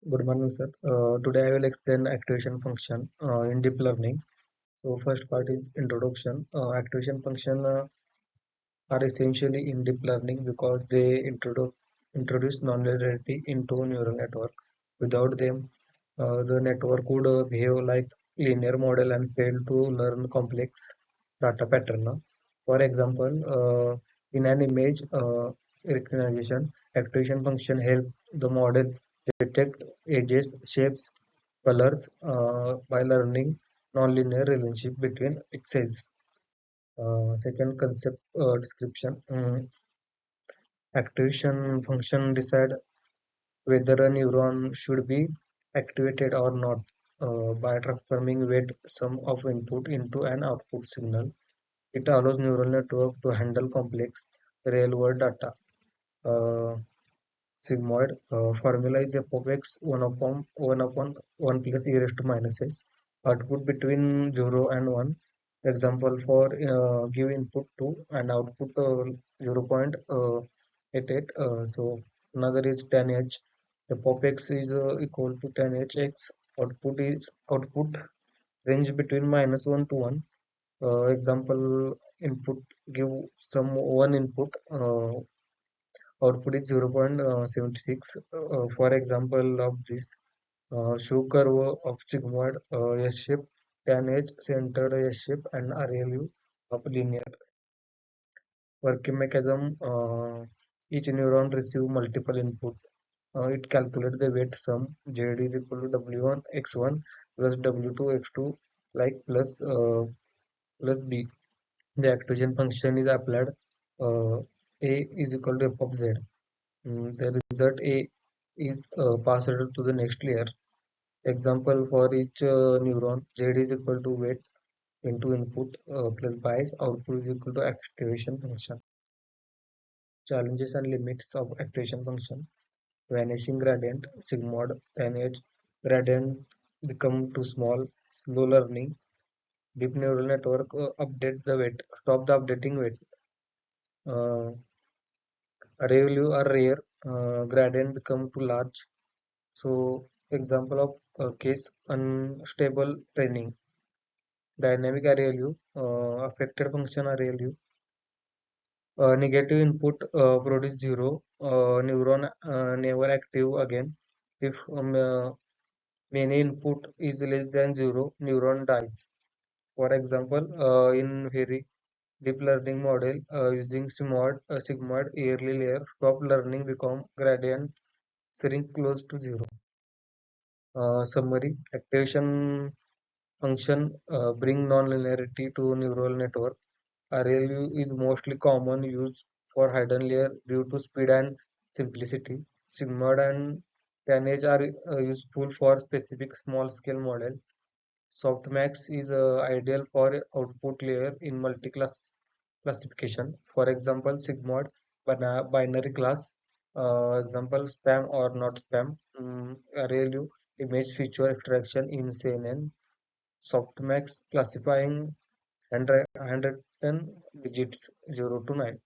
Good morning, sir. Today I will explain activation function in deep learning. So first part is introduction. Activation function are essentially in deep learning because they introduce nonlinearity into neural network. Without them, the network would behave like linear model and fail to learn complex data pattern. For example, in an image recognition, activation function help the model detect edges, shapes, colors by learning nonlinear relationship between pixels. Second concept description. Activation function decide whether a neuron should be activated or not by transforming weight sum of input into an output signal. It allows neural network to handle complex real-world data. Uh, Sigmoid formula is f of x 1 upon 1 plus e raised to minus s. Output between 0 and 1. Example for give input 2 and output 0.88. So another is tan h. F of x is equal to tan h x. Output range between minus 1 to 1. Example input give some one input. Output is 0.76. For example of this, show curve of sigmoid S-shape, tan H centered S-shape, and RLU of linear. Working mechanism, each neuron receive multiple input. It calculates the weight sum. Z is equal to W1 X1 plus W2 X2 like plus B. The activation function is applied. A is equal to f of Z. The result A is passed to the next layer. Example for each neuron, Z is equal to weight into input plus bias, output is equal to activation function. Challenges and limits of activation function. Vanishing gradient, sigmod, nh, gradient become too small, slow learning, deep neural network update the weight, stop the updating weight. Array value are rare, gradient become too large. So example of case unstable training. Dynamic array value, affected function array value. Negative input produce 0. Neuron never active again. If many input is less than 0, neuron dies. For example, in very deep learning model using sigmoid early layer, stop learning become gradient shrink close to 0. Summary: activation function bring nonlinearity to neural network. RLU is mostly common used for hidden layer due to speed and simplicity. Sigmoid and tanh are useful for specific small-scale model. Softmax is ideal for output layer in multi-class classification. For example, Sigmoid binary class. Example spam or not spam. RLU image feature extraction in CNN. Softmax classifying 110 digits 0 to 9.